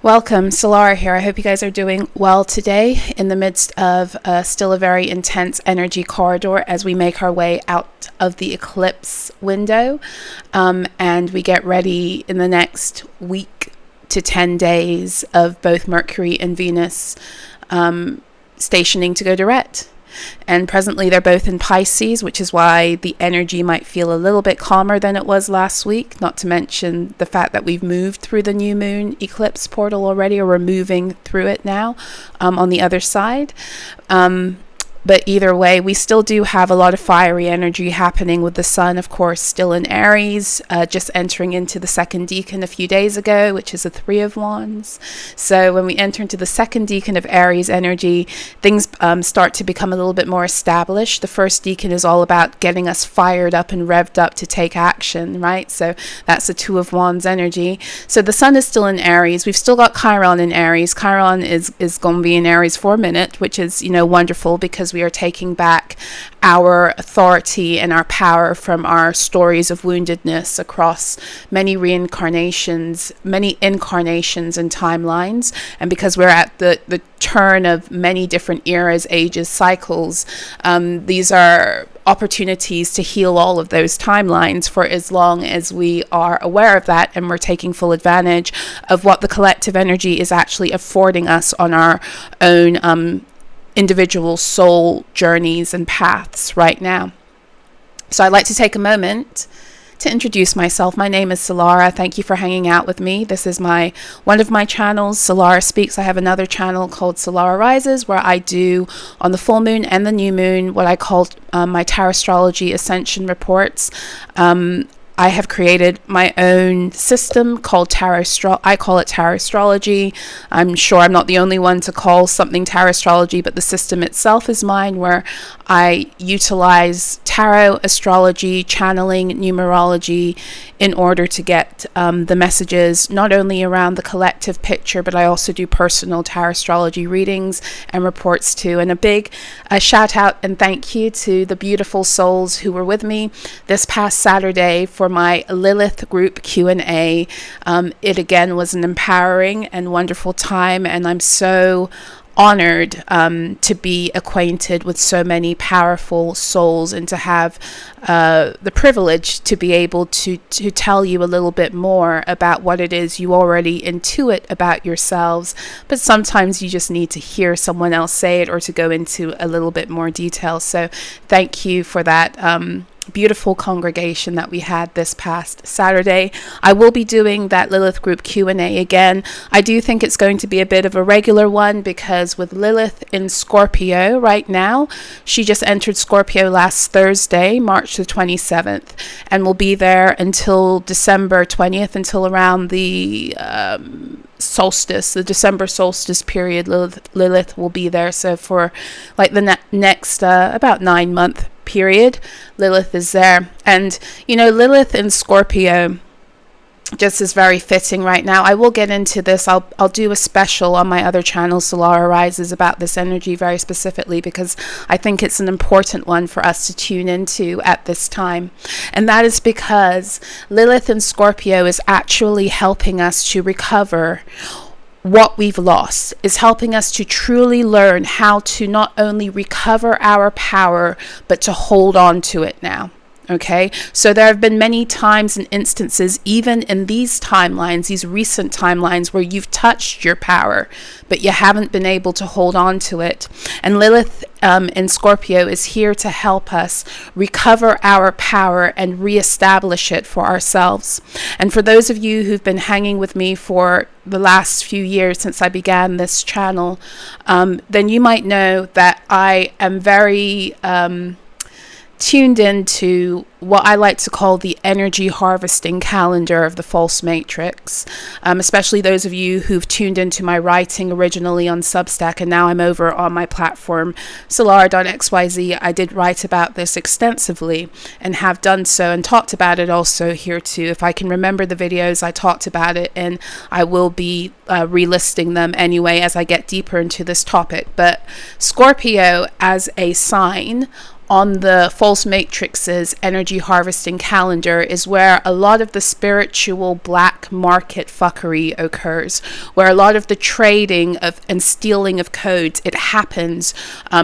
Welcome, Solara here. I hope you guys are doing well today in the midst of still a very intense energy corridor as we make our way out of the eclipse window and we get ready in the next week to 10 days of both Mercury and Venus stationing to go direct. And presently they're both in Pisces, which is why the energy might feel a little bit calmer than it was last week, not to mention the fact that we've moved through the new moon eclipse portal already, or we're moving through it now on the other side. But either way, we still do have a lot of fiery energy happening with the sun, of course, still in Aries, just entering into the second decan a few days ago, which is a 3 of Wands. So when we enter into the second decan of Aries energy, things start to become a little bit more established. The first decan is all about getting us fired up and revved up to take action, right? So that's a 2 of Wands energy. So the sun is still in Aries. We've still got Chiron in Aries. Chiron is going to be in Aries for a minute, which is, wonderful, because we are taking back our authority and our power from our stories of woundedness across many reincarnations, many incarnations and timelines. And because we're at the turn of many different eras, ages, cycles, these are opportunities to heal all of those timelines for as long as we are aware of that, and we're taking full advantage of what the collective energy is actually affording us on our own individual soul journeys and paths right now. So I'd like to take a moment to introduce myself. My name is Solara. Thank you for hanging out with me. This is one of my channels, Solara Speaks. I have another channel called SOLARAH'S, where I do on the full moon and the new moon what I call my Tarotstrology Ascension reports. I have created my own system called I call it Tarotstrology. I'm sure I'm not the only one to call something Tarotstrology, but the system itself is mine, where I utilize tarot, astrology, channeling, numerology in order to get the messages not only around the collective picture, but I also do personal Tarotstrology readings and reports too. And a big shout out and thank you to the beautiful souls who were with me this past Saturday for my Lilith group Q&A. It again was an empowering and wonderful time, and I'm so honored to be acquainted with so many powerful souls, and to have the privilege to be able to tell you a little bit more about what it is you already intuit about yourselves, but sometimes you just need to hear someone else say it or to go into a little bit more detail. So thank you for that beautiful congregation that we had this past Saturday. I will be doing that Lilith group Q&A again. I do think it's going to be a bit of a regular one, because with Lilith in Scorpio right now, she just entered Scorpio last Thursday, March the 27th, and will be there until December 20th, until around the solstice, the December solstice period. Lilith will be there. So for like the next about 9-month period, Lilith is there. And Lilith in Scorpio just is very fitting right now. I will get into this. I'll do a special on my other channel, SOLARAH'S, about this energy very specifically, because I think it's an important one for us to tune into at this time. And that is because Lilith in Scorpio is actually helping us to recover what we've lost, is helping us to truly learn how to not only recover our power, but to hold on to it now. Okay, so there have been many times and instances, even in these timelines, these recent timelines, where you've touched your power, but you haven't been able to hold on to it. And Lilith in Scorpio is here to help us recover our power and reestablish it for ourselves. And for those of you who've been hanging with me for the last few years since I began this channel, then you might know that I am very tuned into what I like to call the energy harvesting calendar of the false matrix, especially those of you who've tuned into my writing originally on Substack, and now I'm over on my platform Solara.xyz. I did write about this extensively and have done so, and talked about it also here too. If I can remember the videos, I talked about it, and I will be relisting them anyway as I get deeper into this topic. But Scorpio as a sign on the false matrix's energy harvesting calendar is where a lot of the spiritual black market fuckery occurs, where a lot of the trading of and stealing of codes, it happens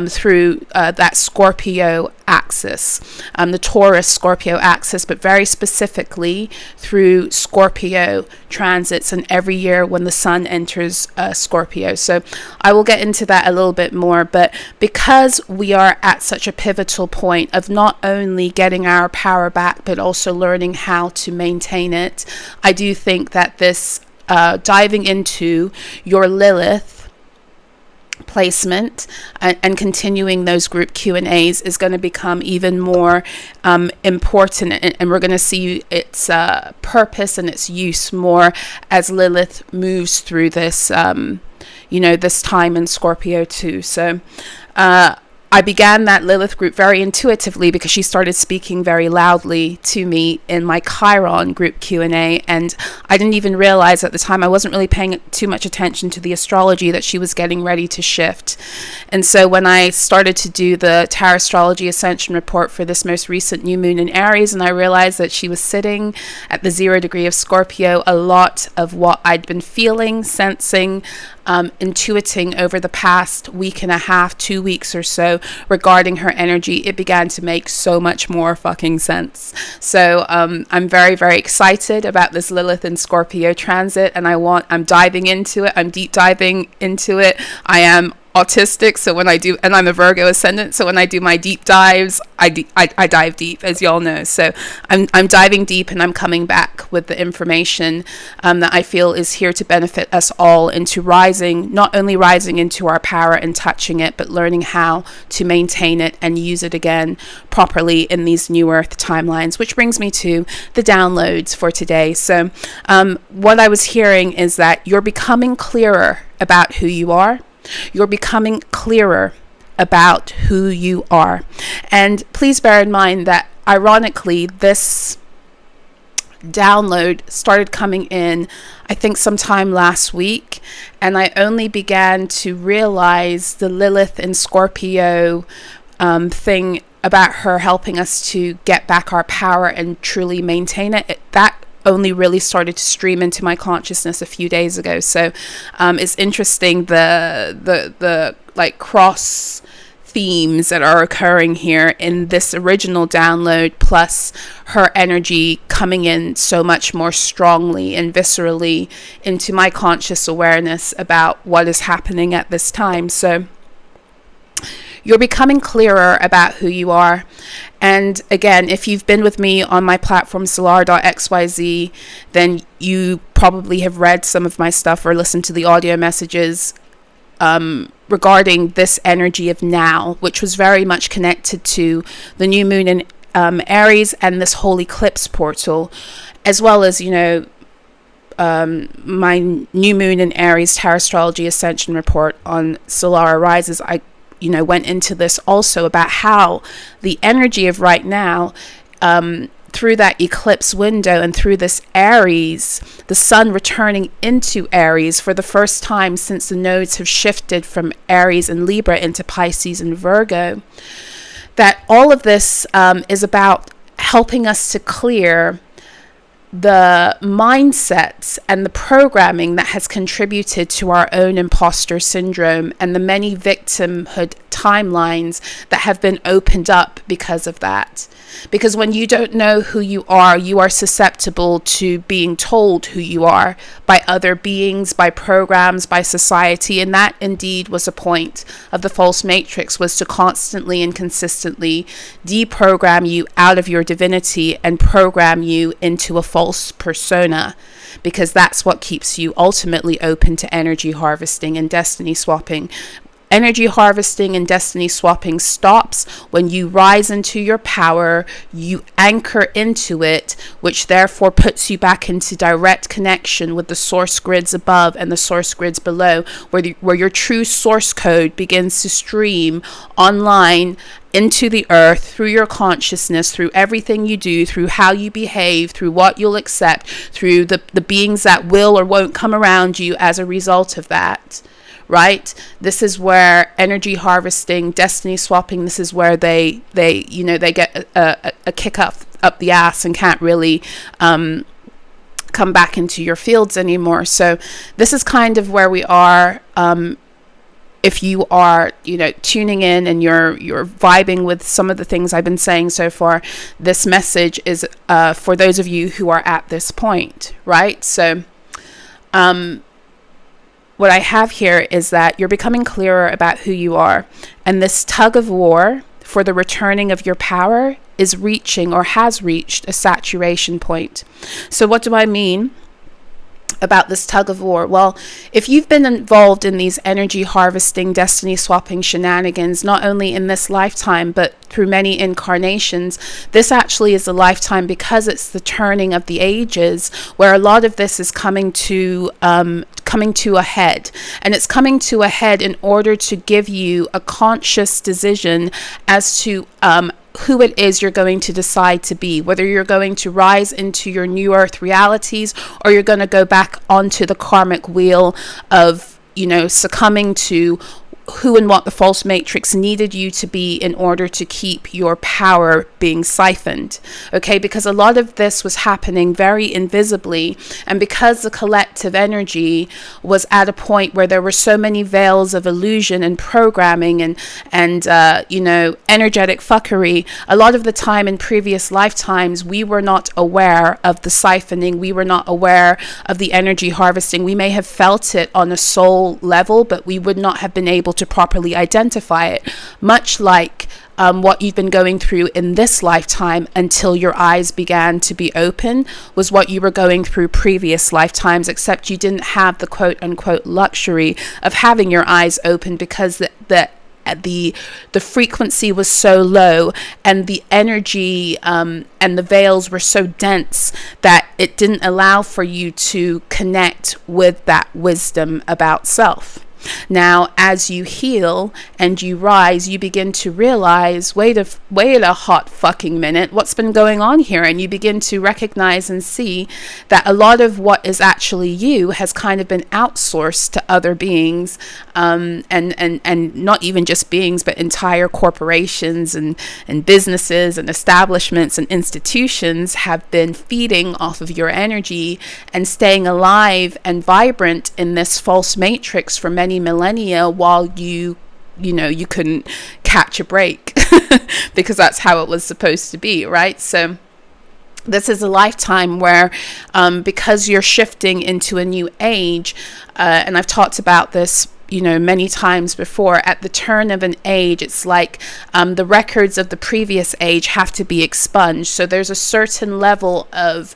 through that Scorpio axis, the Taurus Scorpio axis, but very specifically through Scorpio transits and every year when the sun enters Scorpio. So I will get into that a little bit more, but because we are at such a pivotal point of not only getting our power back but also learning how to maintain it, I do think that this diving into your Lilith placement and continuing those group Q&As is going to become even more important, and we're going to see its purpose and its use more as Lilith moves through this this time in Scorpio too. So I began that Lilith group very intuitively because she started speaking very loudly to me in my Chiron group Q&A, and I didn't even realize at the time, I wasn't really paying too much attention to the astrology, that she was getting ready to shift. And so when I started to do the Tarotstrology Ascension report for this most recent new moon in Aries, and I realized that she was sitting at the 0 degree of Scorpio, a lot of what I'd been feeling, sensing, intuiting over the past week and a half, 2 weeks or so regarding her energy, it began to make so much more fucking sense. So I'm very, very excited about this Lilith and Scorpio transit, and I'm diving into it. I'm deep diving into it. I am autistic, so when I do, and I'm a Virgo ascendant, so when I do my deep dives, I dive deep, as y'all know. So I'm diving deep, and I'm coming back with the information that I feel is here to benefit us all into rising, not only rising into our power and touching it, but learning how to maintain it and use it again properly in these new Earth timelines. Which brings me to the downloads for today. So what I was hearing is that you're becoming clearer about who you are. You're becoming clearer about who you are. And please bear in mind that, ironically, this download started coming in, I think, sometime last week. And I only began to realize the Lilith and Scorpio thing about her helping us to get back our power and truly maintain it. That only really started to stream into my consciousness a few days ago. So it's interesting the like cross themes that are occurring here in this original download, plus her energy coming in so much more strongly and viscerally into my conscious awareness about what is happening at this time. So you're becoming clearer about who you are. And again, if you've been with me on my platform, solar.xyz, then you probably have read some of my stuff or listened to the audio messages regarding this energy of now, which was very much connected to the new moon in Aries and this whole eclipse portal, as well as, my new moon in Aries Tarotstrology Ascension report on SOLARAH'S. I went into this also about how the energy of right now, through that eclipse window and through this Aries, the sun returning into Aries for the first time since the nodes have shifted from Aries and Libra into Pisces and Virgo, that all of this is about helping us to clear the mindsets and the programming that has contributed to our own imposter syndrome and the many victimhood timelines that have been opened up because of that. Because when you don't know who you are susceptible to being told who you are by other beings, by programs, by society. And that indeed was a point of the false matrix, was to constantly and consistently deprogram you out of your divinity and program you into a false persona, because that's what keeps you ultimately open to energy harvesting and destiny swapping. Energy harvesting and destiny swapping stops when you rise into your power, you anchor into it, which therefore puts you back into direct connection with the source grids above and the source grids below, where your true source code begins to stream online into the earth through your consciousness, through everything you do, through how you behave, through what you'll accept, through the beings that will or won't come around you as a result of that. right? This is where energy harvesting, destiny swapping, this is where they get a kick up the ass and can't really come back into your fields anymore. So this is kind of where we are. If you are, tuning in and you're vibing with some of the things I've been saying so far, this message is for those of you who are at this point, right? So what I have here is that you're becoming clearer about who you are, and this tug of war for the returning of your power is reaching or has reached a saturation point. So what do I mean about this tug of war? Well, if you've been involved in these energy harvesting, destiny swapping shenanigans, not only in this lifetime, but through many incarnations, this actually is a lifetime, because it's the turning of the ages, where a lot of this is coming to a head. And it's coming to a head in order to give you a conscious decision as to who it is you're going to decide to be, whether you're going to rise into your new earth realities, or you're going to go back onto the karmic wheel of, succumbing to who and what the false matrix needed you to be in order to keep your power being siphoned. Okay, because a lot of this was happening very invisibly, and because the collective energy was at a point where there were so many veils of illusion and programming and energetic fuckery, a lot of the time in previous lifetimes we were not aware of the siphoning, we were not aware of the energy harvesting. We may have felt it on a soul level, but we would not have been able to properly identify it, much like what you've been going through in this lifetime until your eyes began to be open was what you were going through previous lifetimes, except you didn't have the quote unquote luxury of having your eyes open, because the frequency was so low and the energy and the veils were so dense that it didn't allow for you to connect with that wisdom about self. Now, as you heal and you rise, you begin to realize, wait a hot fucking minute, what's been going on here? And you begin to recognize and see that a lot of what is actually you has kind of been outsourced to other beings, and not even just beings, but entire corporations and businesses and establishments and institutions have been feeding off of your energy and staying alive and vibrant in this false matrix for many millennia, while you couldn't catch a break because that's how it was supposed to be, right? So this is a lifetime where because you're shifting into a new age, and I've talked about this many times before, at the turn of an age, it's like the records of the previous age have to be expunged. So there's a certain level of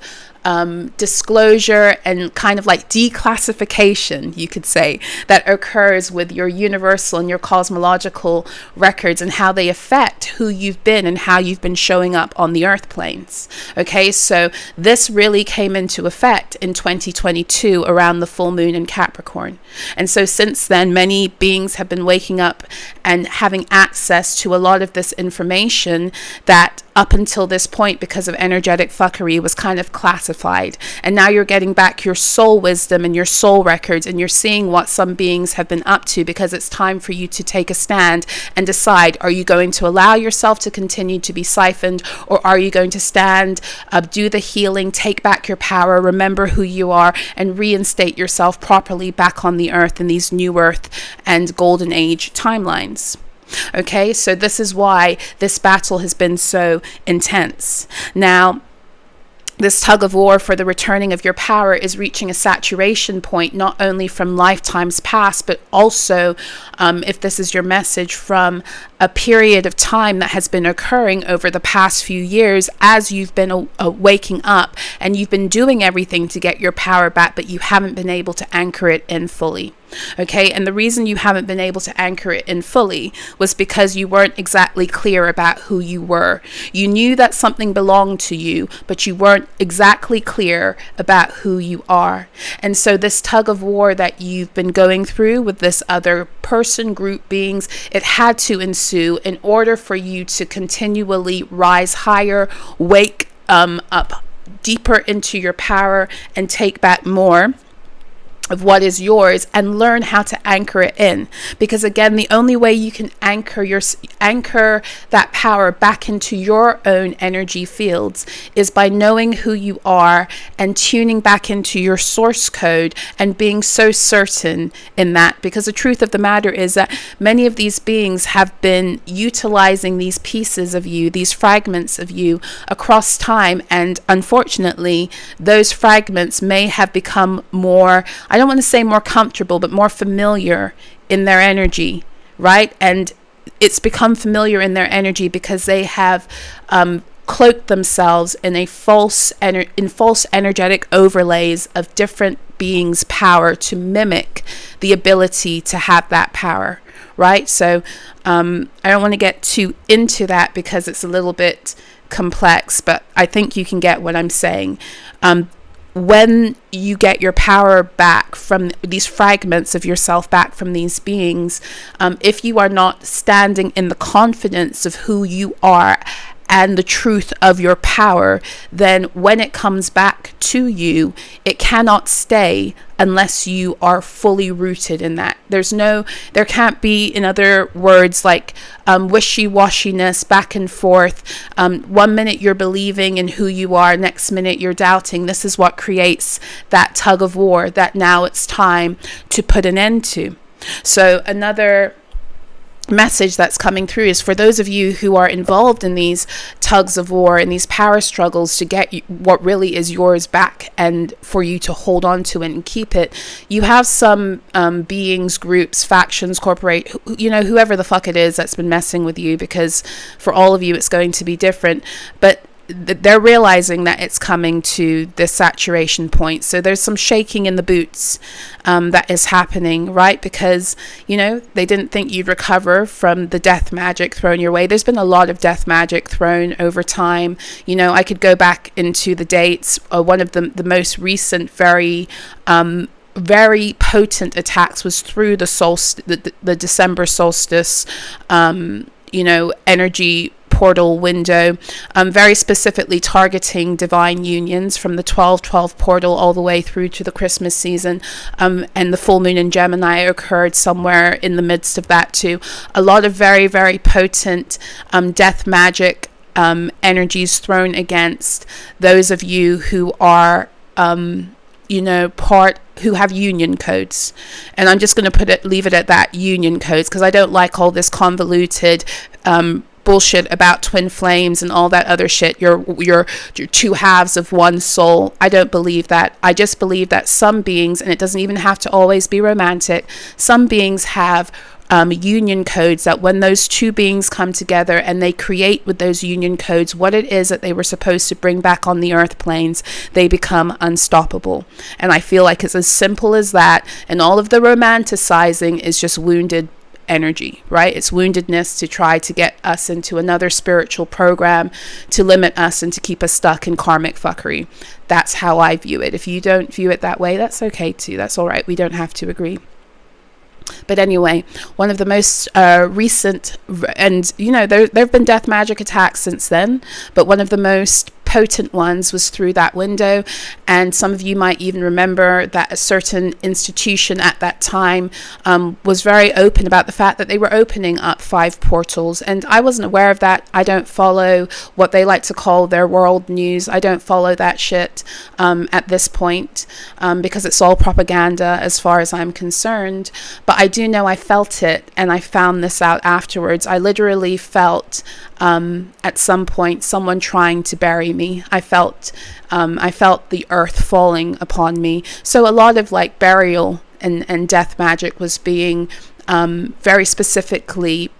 disclosure and kind of like declassification, you could say, that occurs with your universal and your cosmological records and how they affect who you've been and how you've been showing up on the earth planes. Okay, so this really came into effect in 2022 around the full moon in Capricorn. And so since then, many beings have been waking up and having access to a lot of this information that up until this point, because of energetic fuckery, was kind of classified. And now you're getting back your soul wisdom and your soul records, and you're seeing what some beings have been up to, because it's time for you to take a stand and decide, are you going to allow yourself to continue to be siphoned, or are you going to stand up, do the healing, take back your power, remember who you are, and reinstate yourself properly back on the earth in these new earth and golden age timelines? Okay, so this is why this battle has been so intense. Now, this tug of war for the returning of your power is reaching a saturation point, not only from lifetimes past, but also, if this is your message, from a period of time that has been occurring over the past few years as you've been waking up and you've been doing everything to get your power back, but you haven't been able to anchor it in fully. Okay, and the reason you haven't been able to anchor it in fully was because you weren't exactly clear about who you were. You knew that something belonged to you, but you weren't exactly clear about who you are. And so this tug of war that you've been going through with this other person, group, beings, it had to ensue in order for you to continually rise higher, wake up deeper into your power, and take back more of what is yours, and learn how to anchor it in. Because again, the only way you can anchor that power back into your own energy fields is by knowing who you are and tuning back into your source code and being so certain in that. Because the truth of the matter is that many of these beings have been utilizing these pieces of you, these fragments of you across time, and unfortunately those fragments may have become more, I don't want to say more comfortable, but more familiar in their energy, right? And it's become familiar in their energy because they have cloaked themselves in false energetic overlays of different beings' power to mimic the ability to have that power, right? So I don't want to get too into that because it's a little bit complex, but I think you can get what I'm saying. When you get your power back from these fragments of yourself, back from these beings, if you are not standing in the confidence of who you are and the truth of your power, then when it comes back to you, it cannot stay unless you are fully rooted in that. There can't be, in other words, like wishy-washiness back and forth. 1 minute you're believing in who you are, next minute you're doubting. This is what creates that tug of war that now it's time to put an end to. So another message that's coming through is for those of you who are involved in these tugs of war and these power struggles to get what really is yours back, and for you to hold on to it and keep it. You have some beings, groups, factions, whoever the fuck it is that's been messing with you, because for all of you it's going to be different, but they're realizing that it's coming to this saturation point. So there's some shaking in the boots that is happening, right? Because, they didn't think you'd recover from the death magic thrown your way. There's been a lot of death magic thrown over time. I could go back into the dates. One of the most recent, very potent attacks was through the December solstice, energy portal window, very specifically targeting divine unions from the 12/12 portal all the way through to the Christmas season, and the full moon in Gemini occurred somewhere in the midst of that too. A lot of very, very potent death magic energies thrown against those of you who are who have union codes. And I'm just going to leave it at that, union codes, because I don't like all this convoluted bullshit about twin flames and all that other shit. You're two halves of one soul. I don't believe that. I just believe that some beings, and it doesn't even have to always be romantic, some beings have union codes, that when those two beings come together and they create with those union codes what it is that they were supposed to bring back on the earth planes, they become unstoppable. And I feel like it's as simple as that, and all of the romanticizing is just wounded energy, right? It's woundedness to try to get us into another spiritual program, to limit us and to keep us stuck in karmic fuckery. That's how I view it. If you don't view it that way, that's okay too. That's all right. We don't have to agree. But anyway, one of the most recent, and there have been death magic attacks since then, but one of the most potent ones was through that window. And some of you might even remember that a certain institution at that time was very open about the fact that they were opening up 5 portals, and I wasn't aware of that. I don't follow what they like to call their world news. I don't follow that shit at this point, because it's all propaganda as far as I'm concerned. But I do know I felt it, and I found this out afterwards. I literally felt at some point someone trying to bury me. I felt the earth falling upon me. So a lot of like burial and death magic was being very specifically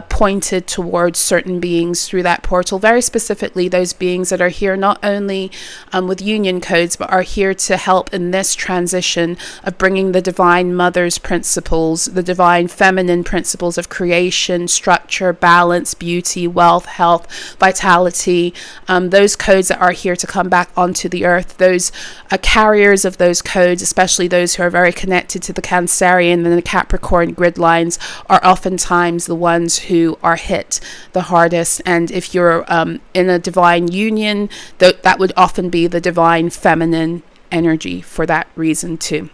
pointed towards certain beings through that portal, very specifically those beings that are here not only with union codes, but are here to help in this transition of bringing the divine mother's principles, the divine feminine principles of creation, structure, balance, beauty, wealth, health, vitality, those codes that are here to come back onto the earth. Those carriers of those codes, especially those who are very connected to the Cancerian and the Capricorn grid lines, are oftentimes the ones who are hit the hardest. And if you're in a divine union, that would often be the divine feminine energy for that reason too.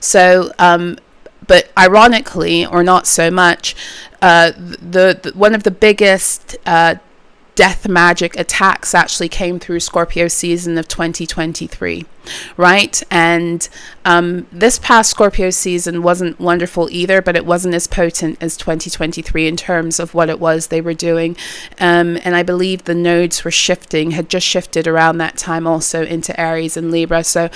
So, but ironically, or not so much, the one of the biggest death magic attacks actually came through Scorpio season of 2023, right? And this past Scorpio season wasn't wonderful either, but it wasn't as potent as 2023 in terms of what it was they were doing. And I believe the nodes were had just shifted around that time also into Aries and Libra. So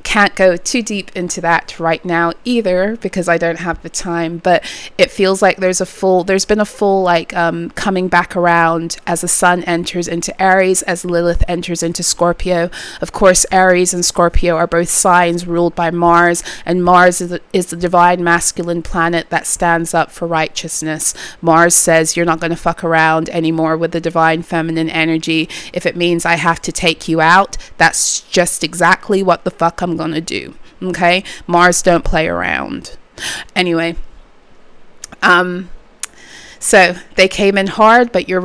can't go too deep into that right now either because I don't have the time, but it feels like there's been a full like coming back around as the sun enters into Aries, as Lilith enters into Scorpio. Of course, Aries and Scorpio are both signs ruled by Mars, and Mars is the divine masculine planet that stands up for righteousness. Mars says you're not going to fuck around anymore with the divine feminine energy. If it means I have to take you out, that's just exactly what the fuck I'm gonna do. Okay, Mars don't play around. Anyway, so they came in hard, but your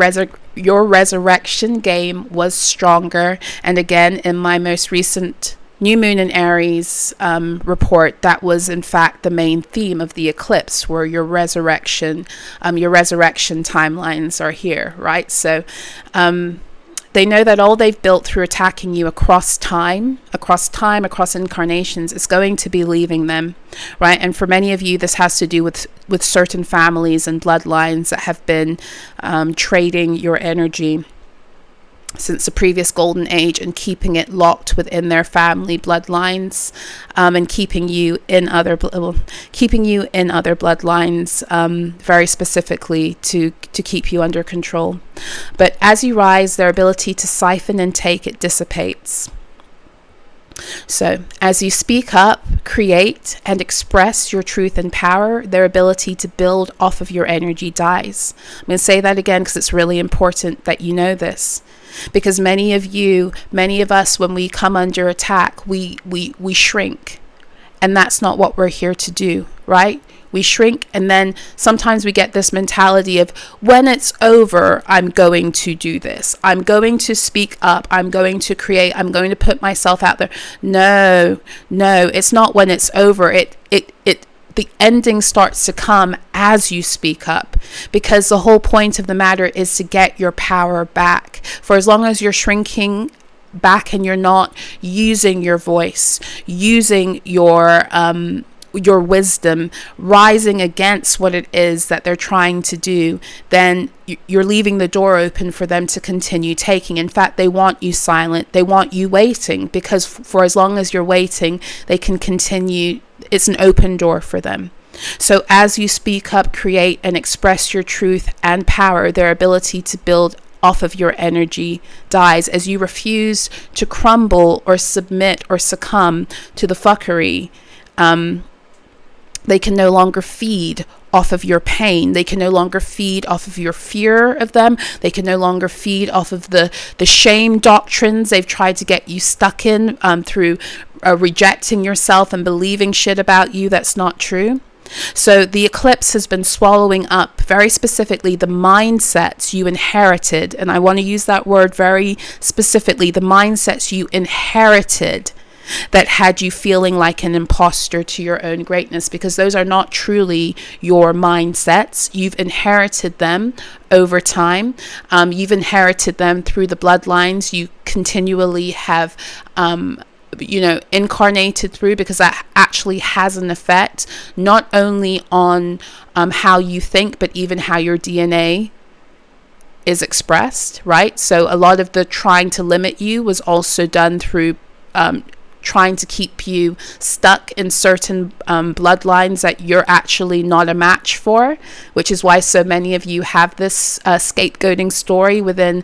resurrection game was stronger. And again, in my most recent new moon in Aries report, that was in fact the main theme of the eclipse, where your resurrection timelines are here, right? So they know that all they've built through attacking you across incarnations, is going to be leaving them, right? And for many of you, this has to do with certain families and bloodlines that have been trading your energy since the previous golden age and keeping it locked within their family bloodlines, and keeping you in other bloodlines, very specifically to keep you under control. But as you rise, their ability to siphon and take it dissipates. So as you speak up, create, and express your truth and power, their ability to build off of your energy dies. I'm going to say that again because it's really important that you know this. Because many of us, when we come under attack, we shrink. And that's not what we're here to do, right? We shrink, and then sometimes we get this mentality of, when it's over, I'm going to do this. I'm going to speak up. I'm going to create. I'm going to put myself out there. No, it's not when it's over. The ending starts to come as you speak up, because the whole point of the matter is to get your power back. For as long as you're shrinking back and you're not using your voice, using your wisdom, rising against what it is that they're trying to do, then you're leaving the door open for them to continue taking. In fact, they want you silent. They want you waiting, because for as long as you're waiting, they can continue. It's an open door for them. So as you speak up, create, and express your truth and power, their ability to build off of your energy dies. As you refuse to crumble or submit or succumb to the fuckery, they can no longer feed off of your pain. They can no longer feed off of your fear of them. They can no longer feed off of the shame doctrines they've tried to get you stuck in through rejecting yourself and believing shit about you that's not true. So the eclipse has been swallowing up very specifically the mindsets you inherited. And I want to use that word very specifically, the mindsets you inherited that had you feeling like an imposter to your own greatness, because those are not truly your mindsets. You've inherited them over time. You've inherited them through the bloodlines you continually have incarnated through, because that actually has an effect not only on how you think, but even how your DNA is expressed, right? So a lot of the trying to limit you was also done through trying to keep you stuck in certain bloodlines that you're actually not a match for, which is why so many of you have this scapegoating story within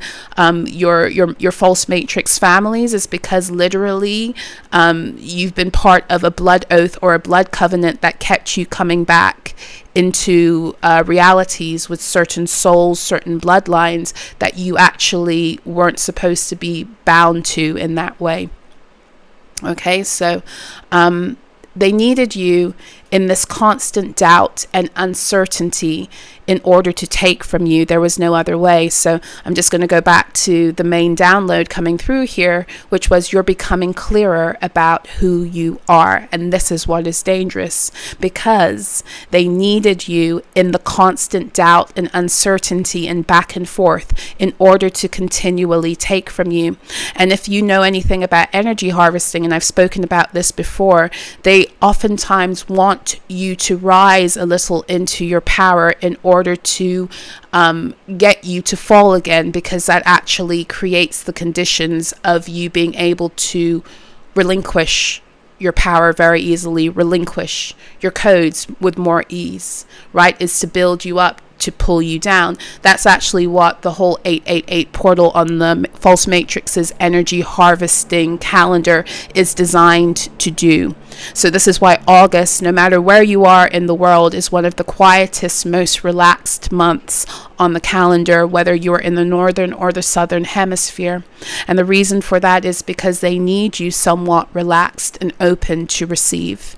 your false matrix families, is because literally you've been part of a blood oath or a blood covenant that kept you coming back into realities with certain souls, certain bloodlines that you actually weren't supposed to be bound to in that way. Okay, so they needed you in this constant doubt and uncertainty in order to take from you. There was no other way. So I'm just going to go back to the main download coming through here, which was you're becoming clearer about who you are. And this is what is dangerous, because they needed you in the constant doubt and uncertainty and back and forth in order to continually take from you. And if you know anything about energy harvesting, and I've spoken about this before, they oftentimes want you to rise a little into your power in order to get you to fall again, because that actually creates the conditions of you being able to relinquish your power very easily, relinquish your codes with more ease, right? Is to build you up, to pull you down. That's actually what the whole 888 portal on the False Matrix's energy harvesting calendar is designed to do. So this is why August, no matter where you are in the world, is one of the quietest, most relaxed months on the calendar, whether you're in the northern or the southern hemisphere. And the reason for that is because they need you somewhat relaxed and open to receive.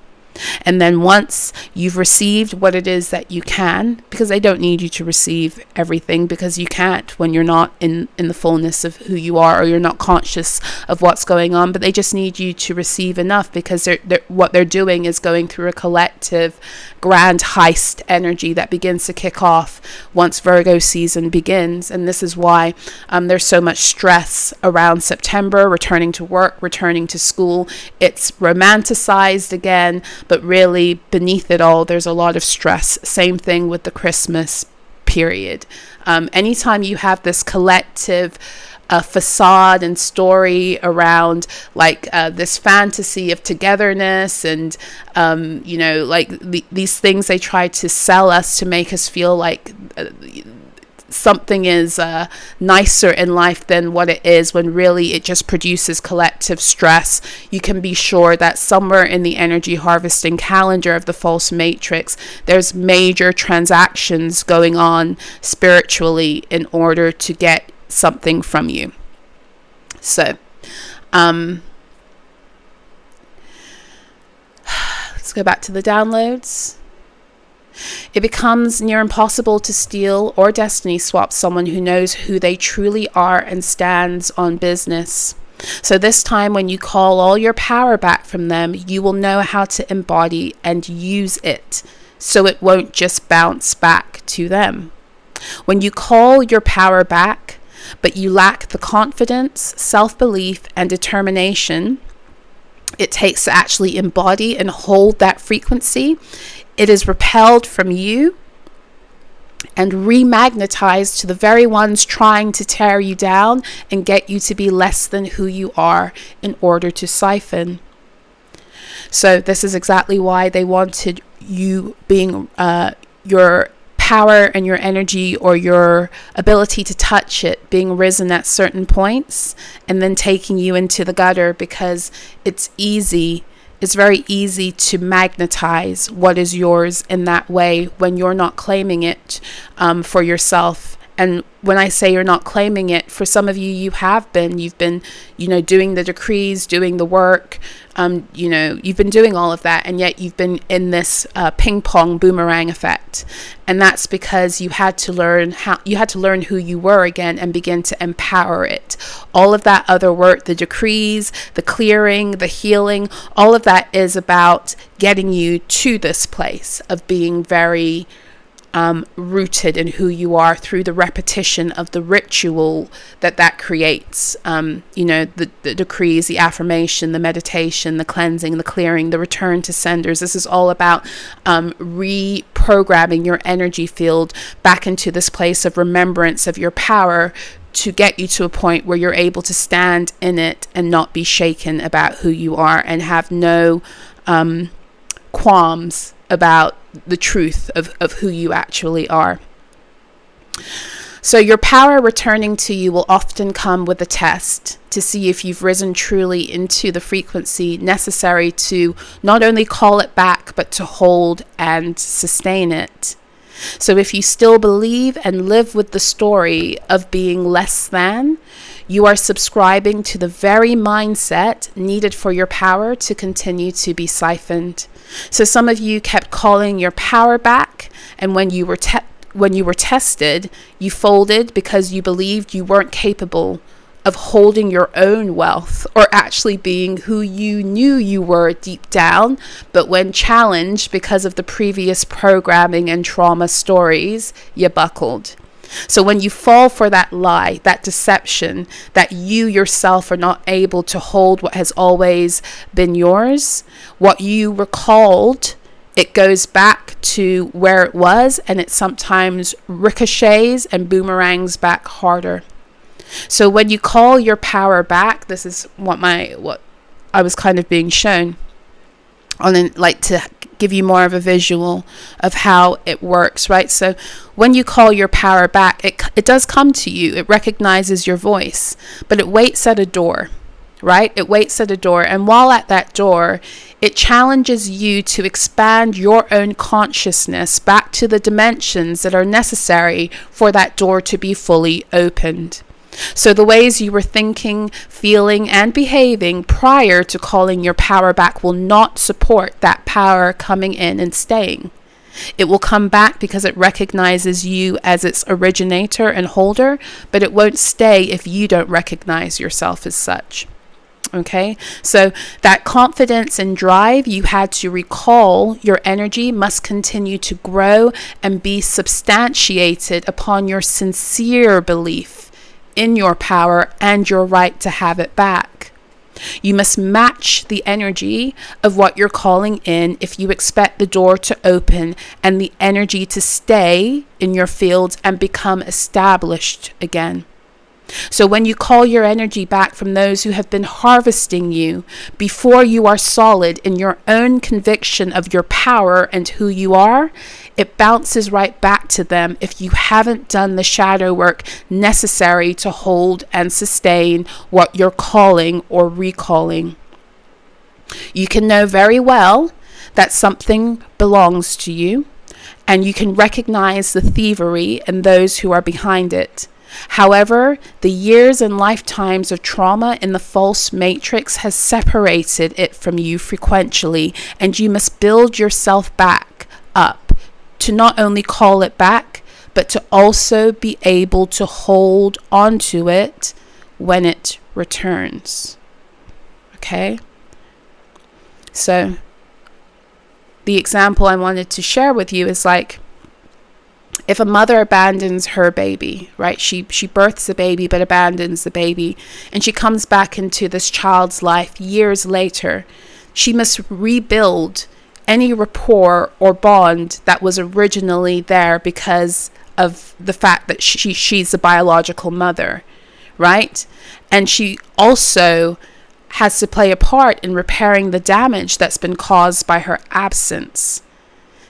And then once you've received what it is that you can, because they don't need you to receive everything, because you can't when you're not in the fullness of who you are, or you're not conscious of what's going on, but they just need you to receive enough, because what they're doing is going through a collective grand heist energy that begins to kick off once Virgo season begins. And this is why there's so much stress around September, returning to work, returning to school. It's romanticized again, but really beneath it all, there's a lot of stress. Same thing with the Christmas period. Anytime you have this collective facade and story around like this fantasy of togetherness and these things they try to sell us to make us feel like something is nicer in life than what it is, when really it just produces collective stress. You can be sure that somewhere in the energy harvesting calendar of the false matrix, there's major transactions going on spiritually in order to get something from you. So let's go back to the downloads. It becomes near impossible to steal or destiny swap someone who knows who they truly are and stands on business. So this time when you call all your power back from them, you will know how to embody and use it, so it won't just bounce back to them. When you call your power back, but you lack the confidence, self-belief, and determination it takes to actually embody and hold that frequency, it is repelled from you and remagnetized to the very ones trying to tear you down and get you to be less than who you are in order to siphon. So this is exactly why they wanted you being your power and your energy, or your ability to touch it, being risen at certain points and then taking you into the gutter, because it's very easy to magnetize what is yours in that way when you're not claiming it for yourself. And when I say you're not claiming it, for some of you, you've been, doing the decrees, doing the work, you've been doing all of that, and yet you've been in this ping pong boomerang effect. And that's because you had to learn who you were again and begin to empower it. All of that other work, the decrees, the clearing, the healing, all of that is about getting you to this place of being very rooted in who you are through the repetition of the ritual that creates. The decrees, the affirmation, the meditation, the cleansing, the clearing, the return to senders. This is all about reprogramming your energy field back into this place of remembrance of your power, to get you to a point where you're able to stand in it and not be shaken about who you are, and have no qualms about the truth of who you actually are. So your power returning to you will often come with a test to see if you've risen truly into the frequency necessary to not only call it back, but to hold and sustain it. So if you still believe and live with the story of being less than, you are subscribing to the very mindset needed for your power to continue to be siphoned. So some of you kept calling your power back, and when you were tested, you folded because you believed you weren't capable of holding your own wealth or actually being who you knew you were deep down. But when challenged because of the previous programming and trauma stories, you buckled. So when you fall for that lie, that deception, that you yourself are not able to hold what has always been yours, what you recalled, it goes back to where it was, and it sometimes ricochets and boomerangs back harder. So when you call your power back, this is what I was kind of being shown on, like, to give you more of a visual of how it works, right? So when you call your power back, it does come to you. It recognizes your voice, but it waits at a door, right? It waits at a door. And while at that door, it challenges you to expand your own consciousness back to the dimensions that are necessary for that door to be fully opened. So the ways you were thinking, feeling, and behaving prior to calling your power back will not support that power coming in and staying. It will come back because it recognizes you as its originator and holder, but it won't stay if you don't recognize yourself as such. Okay, so that confidence and drive you had to recall your energy must continue to grow and be substantiated upon your sincere belief in your power and your right to have it back. You must match the energy of what you're calling in if you expect the door to open and the energy to stay in your fields and become established again. So when you call your energy back from those who have been harvesting you before you are solid in your own conviction of your power and who you are, it bounces right back to them if you haven't done the shadow work necessary to hold and sustain what you're calling or recalling. You can know very well that something belongs to you, and you can recognize the thievery and those who are behind it. However, the years and lifetimes of trauma in the false matrix has separated it from you frequently, and you must build yourself back up to not only call it back, but to also be able to hold onto it when it returns. Okay? So, the example I wanted to share with you is like, if a mother abandons her baby, right? She births a baby but abandons the baby, and she comes back into this child's life years later. She must rebuild any rapport or bond that was originally there because of the fact that she's a biological mother, right? And she also has to play a part in repairing the damage that's been caused by her absence.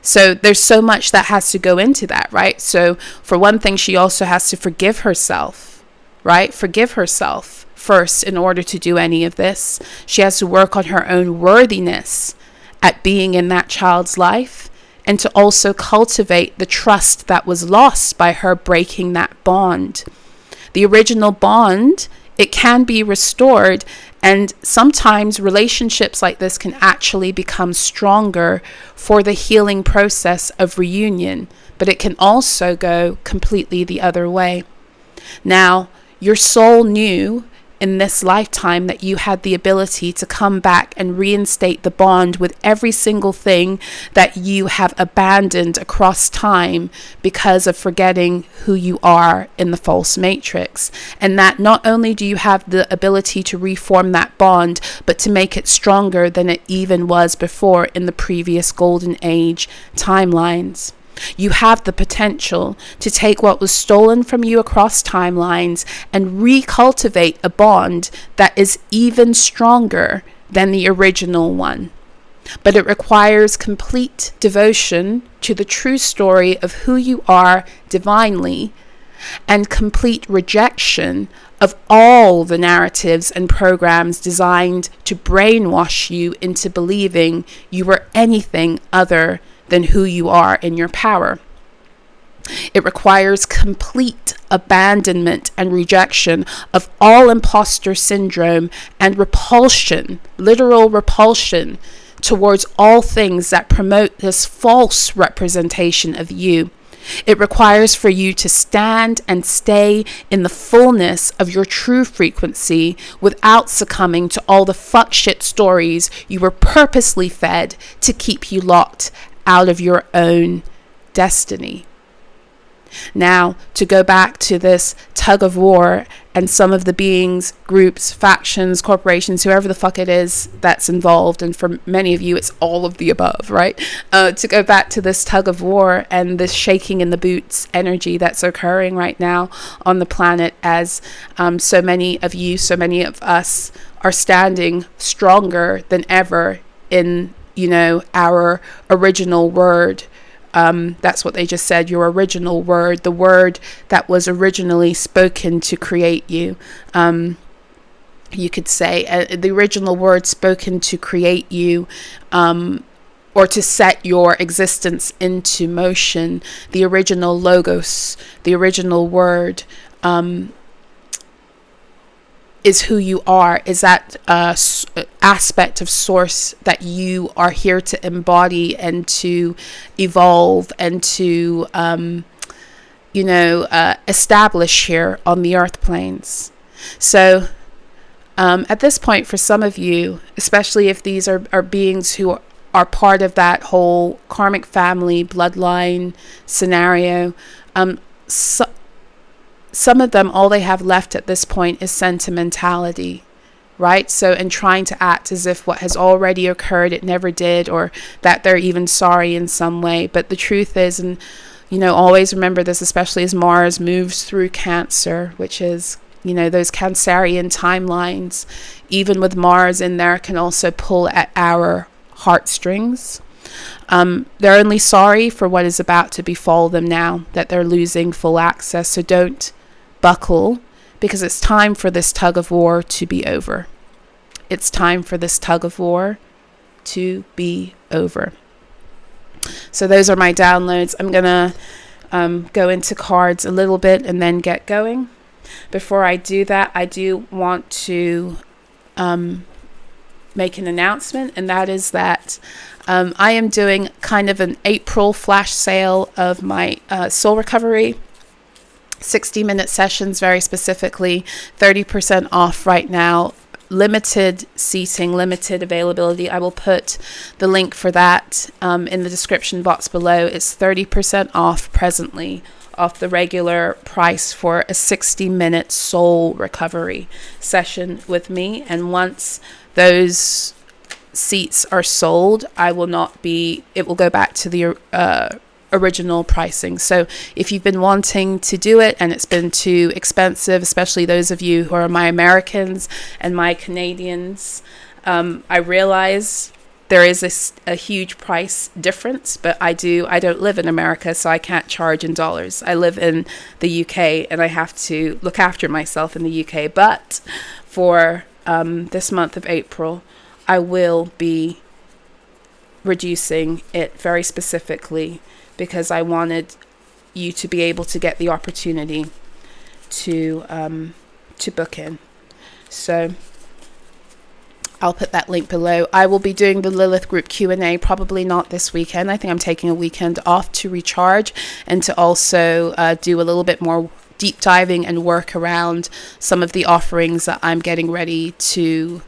So there's so much that has to go into that, right? So for one thing, she also has to forgive herself, right? Forgive herself first in order to do any of this. She has to work on her own worthiness at being in that child's life, and to also cultivate the trust that was lost by her breaking that bond. The original bond, it can be restored, and sometimes relationships like this can actually become stronger for the healing process of reunion, but it can also go completely the other way. Now, your soul knew in this lifetime that you had the ability to come back and reinstate the bond with every single thing that you have abandoned across time because of forgetting who you are in the false matrix. And that not only do you have the ability to reform that bond, but to make it stronger than it even was before in the previous golden age timelines. You have the potential to take what was stolen from you across timelines and recultivate a bond that is even stronger than the original one. But it requires complete devotion to the true story of who you are divinely, and complete rejection of all the narratives and programs designed to brainwash you into believing you were anything other than who you are in your power. It requires complete abandonment and rejection of all imposter syndrome and repulsion, literal repulsion, towards all things that promote this false representation of you. It requires for you to stand and stay in the fullness of your true frequency without succumbing to all the fuck shit stories you were purposely fed to keep you locked out of your own destiny. Now, to go back to this tug of war and some of the beings, groups, factions, corporations, whoever the fuck it is that's involved, and for many of you, it's all of the above, right? To go back to this tug of war and this shaking in the boots energy that's occurring right now on the planet, as so many of you, so many of us are standing stronger than ever in, our original word. That's what they just said, your original word, the word that was originally spoken to create you. You could say the original word spoken to create you, or to set your existence into motion. The original logos, the original word, is who you are, is that aspect of source that you are here to embody and to evolve and to, establish here on the earth planes. So at this point, for some of you, especially if these are beings who are part of that whole karmic family bloodline scenario, some of them, all they have left at this point is sentimentality, right? So, and trying to act as if what has already occurred, it never did, or that they're even sorry in some way. But the truth is, and, always remember this, especially as Mars moves through Cancer, which is, those Cancerian timelines, even with Mars in there, can also pull at our heartstrings. They're only sorry for what is about to befall them now, that they're losing full access. So don't buckle, because it's time for this tug of war to be over. It's time for this tug of war to be over. So those are my downloads. I'm going to go into cards a little bit and then get going. Before I do that, I do want to make an announcement, and that is that I am doing kind of an April flash sale of my soul recovery 60-minute sessions, very specifically 30% off right now, limited seating, limited availability. I will put the link for that in the description box below. It's 30% off presently, off the regular price for a 60-minute soul recovery session with me. And once those seats are sold, it will go back to the original pricing. So if you've been wanting to do it and it's been too expensive, especially those of you who are my Americans and my Canadians, I realize there is a huge price difference, but I don't live in America, so I can't charge in dollars. I live in the UK and I have to look after myself in the UK. But for this month of April, I will be reducing it very specifically, because I wanted you to be able to get the opportunity to book in. So I'll put that link below. I will be doing the Lilith group Q&A, probably not this weekend. I think I'm taking a weekend off to recharge and to also do a little bit more deep diving and work around some of the offerings that I'm getting ready to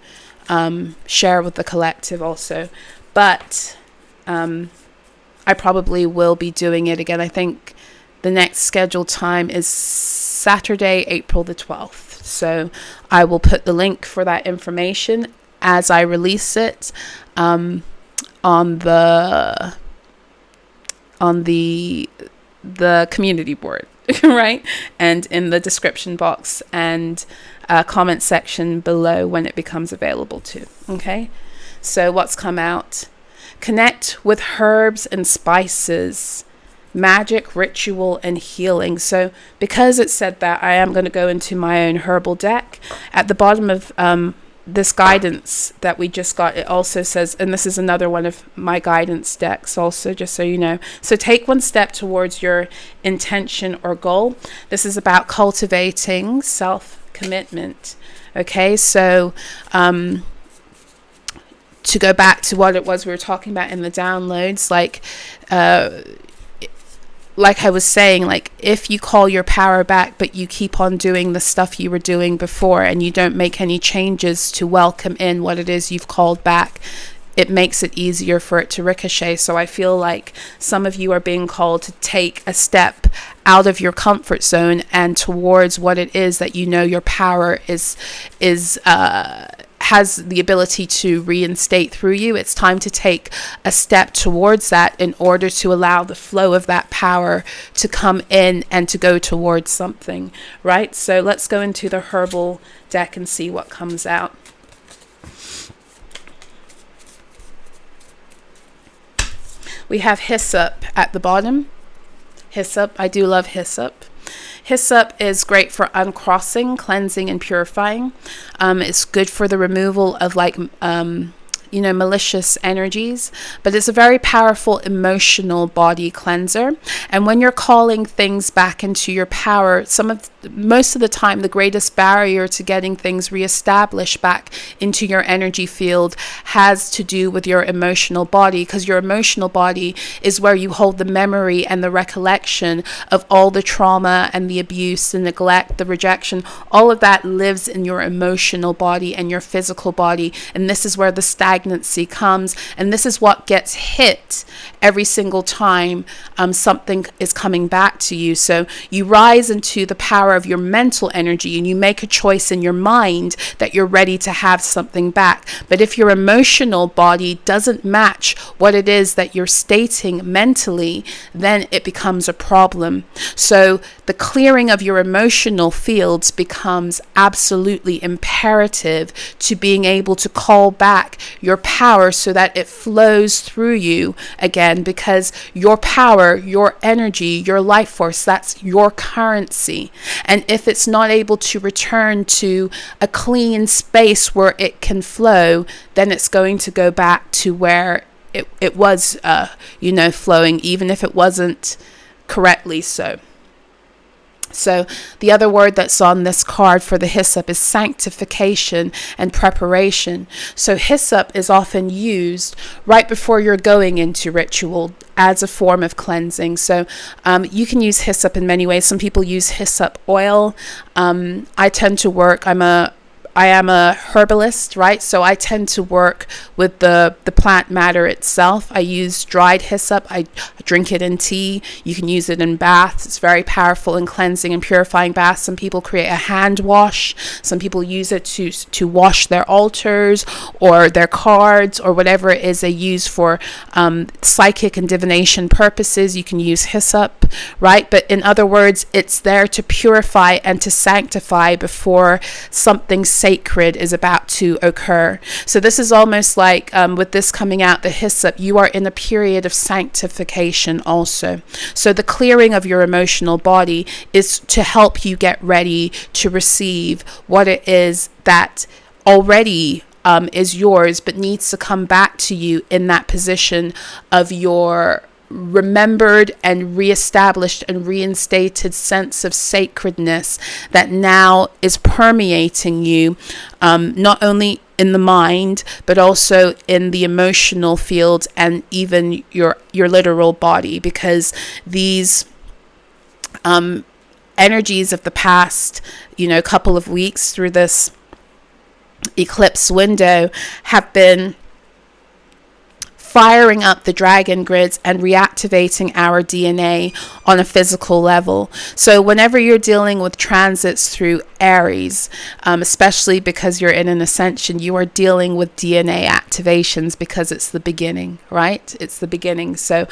share with the collective also. But I probably will be doing it again. I think the next scheduled time is Saturday, April the 12th. So I will put the link for that information as I release it on the community board, right? And in the description box and comment section below when it becomes available too. Okay. So what's come out? Connect with herbs and spices, magic, ritual, and healing. So because it said that, I am going to go into my own herbal deck. At the bottom of this guidance that we just got, it also says, and this is another one of my guidance decks also, just so you know. So take one step towards your intention or goal. This is about cultivating self-commitment. Okay, so to go back to what it was we were talking about in the downloads, like I was saying, like if you call your power back, but you keep on doing the stuff you were doing before and you don't make any changes to welcome in what it is you've called back, it makes it easier for it to ricochet. So I feel like some of you are being called to take a step out of your comfort zone and towards what it is that you know your power has the ability to reinstate through you. It's time to take a step towards that in order to allow the flow of that power to come in and to go towards something, right? So let's go into the herbal deck and see what comes out. We have hyssop at the bottom. Hyssop, I do love hyssop. Hyssop is great for uncrossing, cleansing, and purifying. It's good for the removal of malicious energies, but it's a very powerful emotional body cleanser. And when you're calling things back into your power, most of the time, the greatest barrier to getting things reestablished back into your energy field has to do with your emotional body, because your emotional body is where you hold the memory and the recollection of all the trauma and the abuse, the neglect, the rejection. All of that lives in your emotional body and your physical body, and this is where the stagnancy comes, and this is what gets hit every single time something is coming back to you. So you rise into the power of your mental energy and you make a choice in your mind that you're ready to have something back. But if your emotional body doesn't match what it is that you're stating mentally, then it becomes a problem. So the clearing of your emotional fields becomes absolutely imperative to being able to call back your power so that it flows through you again, because your power, your energy, your life force, that's your currency. And if it's not able to return to a clean space where it can flow, then it's going to go back to where it was flowing, even if it wasn't correctly so. So the other word that's on this card for the hyssop is sanctification and preparation. So hyssop is often used right before you're going into ritual as a form of cleansing. So you can use hyssop in many ways. Some people use hyssop oil. I tend to work, I am a herbalist, right? So I tend to work with the plant matter itself. I use dried hyssop. I drink it in tea. You can use it in baths. It's very powerful in cleansing and purifying baths. Some people create a hand wash. Some people use it to wash their altars or their cards or whatever it is they use for psychic and divination purposes. You can use hyssop, right? But in other words, it's there to purify and to sanctify before something sacred is about to occur. So this is almost like with this coming out, the hyssop, you are in a period of sanctification also. So the clearing of your emotional body is to help you get ready to receive what it is that already is yours, but needs to come back to you in that position of your remembered and reestablished and reinstated sense of sacredness that now is permeating you, not only in the mind but also in the emotional field and even your literal body, because these energies of the past couple of weeks through this eclipse window have been firing up the dragon grids and reactivating our DNA on a physical level. So whenever you're dealing with transits through Aries, especially because you're in an ascension, you are dealing with DNA activations because it's the beginning, right? It's the beginning. So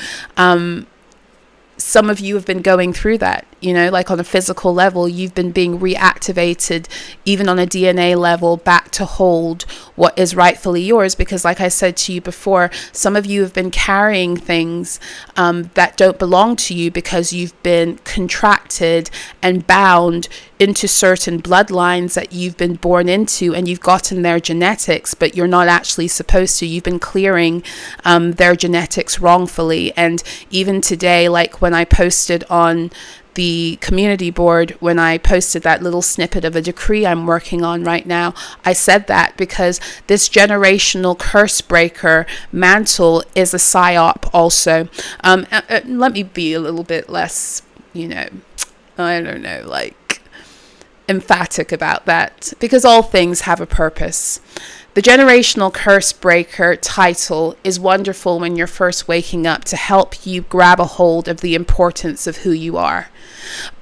some of you have been going through that, like on a physical level, you've been being reactivated, even on a DNA level, back to hold what is rightfully yours. Because like I said to you before, some of you have been carrying things that don't belong to you because you've been contracted and bound into certain bloodlines that you've been born into, and you've gotten their genetics, but you're not actually supposed to. You've been clearing their genetics wrongfully. And even today, like when I posted on the community board when I posted that little snippet of a decree I'm working on right now. I said that because this generational curse breaker mantle is a psyop also. Let me be a little bit less, I don't know, like emphatic about that, because all things have a purpose. The generational curse breaker title is wonderful when you're first waking up to help you grab a hold of the importance of who you are.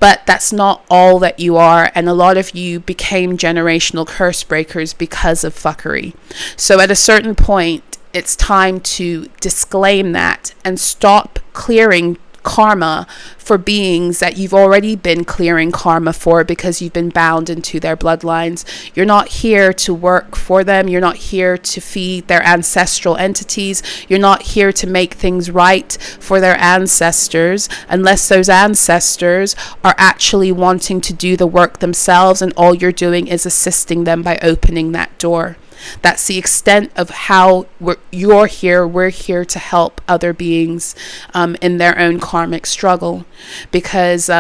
But that's not all that you are, and a lot of you became generational curse breakers because of fuckery. So at a certain point, it's time to disclaim that and stop clearing karma for beings that you've already been clearing karma for because you've been bound into their bloodlines. You're not here to work for them. You're not here to feed their ancestral entities. You're not here to make things right for their ancestors unless those ancestors are actually wanting to do the work themselves, and all you're doing is assisting them by opening that door. That's the extent of how you're here. We're here to help other beings in their own karmic struggle, because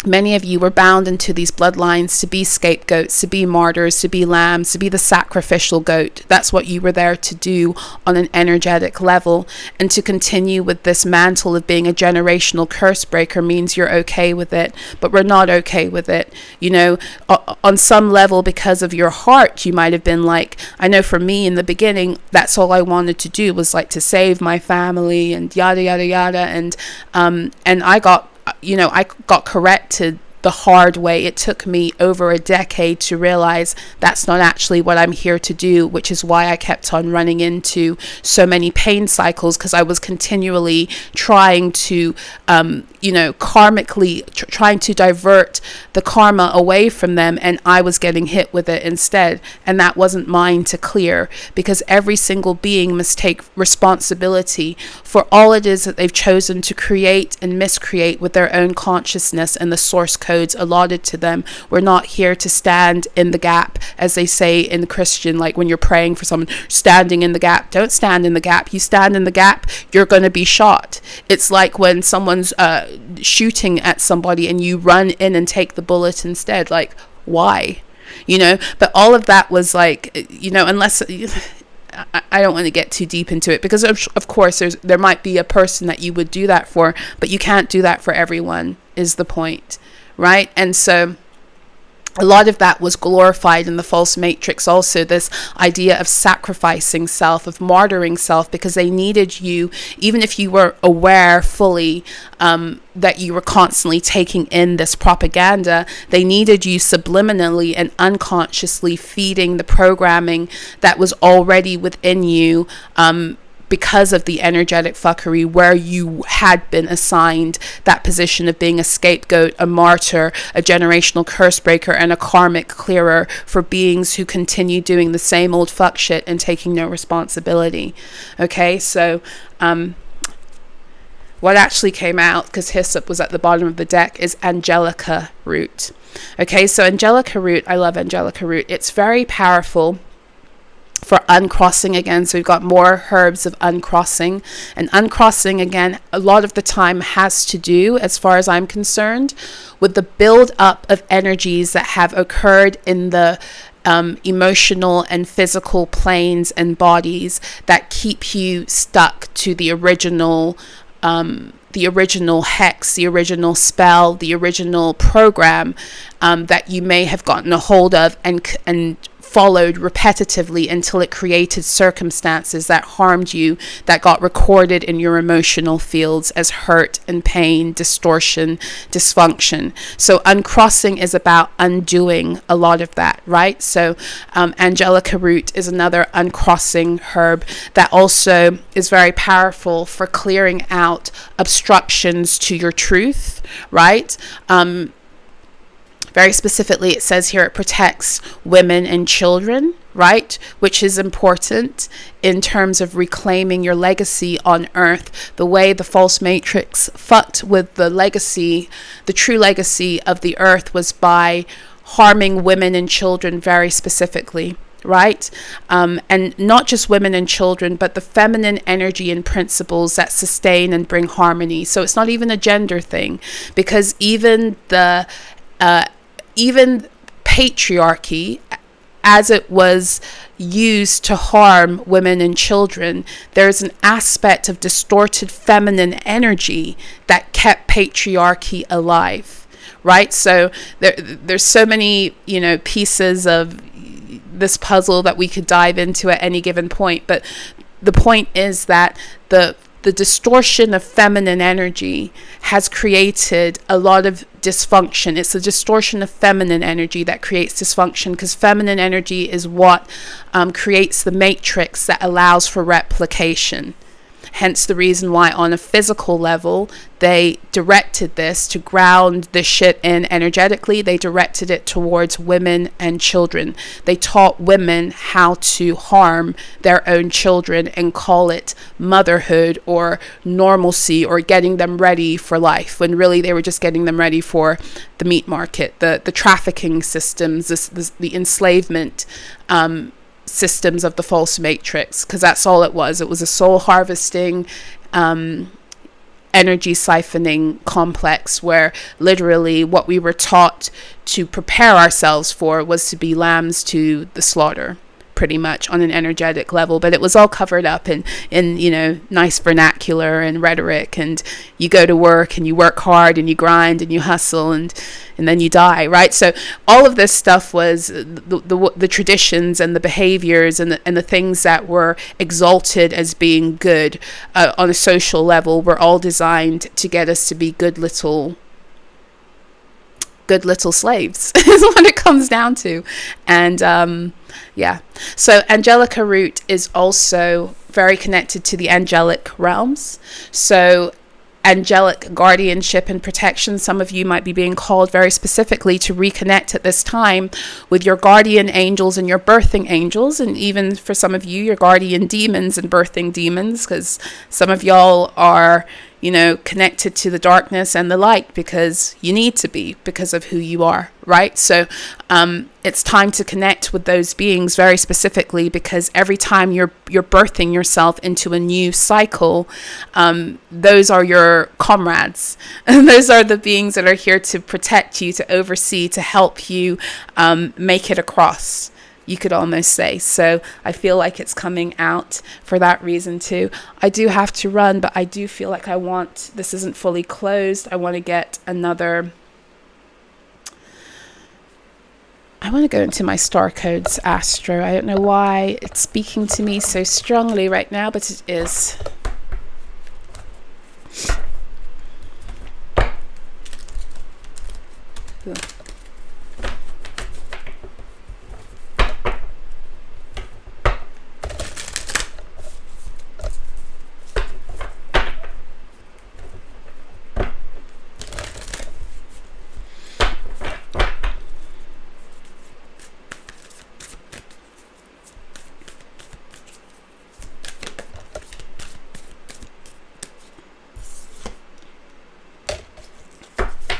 many of you were bound into these bloodlines to be scapegoats, to be martyrs, to be lambs, to be the sacrificial goat. That's what you were there to do on an energetic level. And to continue with this mantle of being a generational curse breaker means you're okay with it, but we're not okay with it. On some level, because of your heart, you might have been like, I know for me in the beginning, that's all I wanted to do was like to save my family and yada, yada, yada. And I got corrected the hard way. It took me over a decade to realize that's not actually what I'm here to do, which is why I kept on running into so many pain cycles, because I was continually trying to, karmically trying to divert the karma away from them, and I was getting hit with it instead. And that wasn't mine to clear, because every single being must take responsibility for all it is that they've chosen to create and miscreate with their own consciousness and the source codes allotted to them. We're not here to stand in the gap, as they say in Christian, like when you're praying for someone, standing in the gap. Don't stand in the gap. You stand in the gap, you're going to be shot. It's like when someone's shooting at somebody and you run in and take the bullet instead. Like, why? But all of that was like, unless I don't want to get too deep into it, because of course there might be a person that you would do that for, but you can't do that for everyone, is the point, right? And so a lot of that was glorified in the false matrix also, this idea of sacrificing self, of martyring self, because they needed you, even if you were aware fully that you were constantly taking in this propaganda, they needed you subliminally and unconsciously feeding the programming that was already within you, because of the energetic fuckery where you had been assigned that position of being a scapegoat, a martyr, a generational curse breaker, and a karmic clearer for beings who continue doing the same old fuck shit and taking no responsibility. Okay, so what actually came out, because hyssop was at the bottom of the deck, is angelica root. Okay, so angelica root, I love angelica root. It's very powerful for uncrossing again. So we've got more herbs of uncrossing, and uncrossing again a lot of the time has to do, as far as I'm concerned, with the build up of energies that have occurred in the emotional and physical planes and bodies that keep you stuck to the original hex, the original spell, the original program that you may have gotten a hold of and followed repetitively until it created circumstances that harmed you, that got recorded in your emotional fields as hurt and pain, distortion, dysfunction. So uncrossing is about undoing a lot of that, right? So angelica root is another uncrossing herb that also is very powerful for clearing out obstructions to your truth, right? Very specifically, it says here it protects women and children, right? Which is important in terms of reclaiming your legacy on earth. The way the false matrix fucked with the legacy, the true legacy of the earth, was by harming women and children very specifically, right? And not just women and children, but the feminine energy and principles that sustain and bring harmony. So it's not even a gender thing, because even patriarchy, as it was used to harm women and children, there's an aspect of distorted feminine energy that kept patriarchy alive, right? So there's so many, pieces of this puzzle that we could dive into at any given point. But the point is that the distortion of feminine energy has created a lot of dysfunction. It's a distortion of feminine energy that creates dysfunction, because feminine energy is what creates the matrix that allows for replication. Hence the reason why on a physical level, they directed this to ground this shit in energetically. They directed it towards women and children. They taught women how to harm their own children and call it motherhood or normalcy or getting them ready for life, when really they were just getting them ready for the meat market, the trafficking systems, the enslavement systems of the false matrix, because that's all it was. It was a soul harvesting, energy siphoning complex, where literally what we were taught to prepare ourselves for was to be lambs to the slaughter, pretty much on an energetic level. But it was all covered up in nice vernacular and rhetoric, and you go to work and you work hard and you grind and you hustle and then you die, right? So all of this stuff was the traditions and the behaviors and the things that were exalted as being good on a social level were all designed to get us to be good little slaves is what it comes down to. And so Angelica root is also very connected to the angelic realms. So angelic guardianship and protection. Some of you might be being called very specifically to reconnect at this time with your guardian angels and your birthing angels, and even for some of you, your guardian demons and birthing demons, because some of y'all are connected to the darkness and the light because you need to be, because of who you are, right? So it's time to connect with those beings very specifically, because every time you're birthing yourself into a new cycle, those are your comrades, and those are the beings that are here to protect you, to oversee, to help you make it across, you could almost say. So I feel like it's coming out for that reason too. I do have to run, but I do feel like this isn't fully closed. I want to get another. I want to go into my star codes astro. I don't know why it's speaking to me so strongly right now, but it is. Ugh.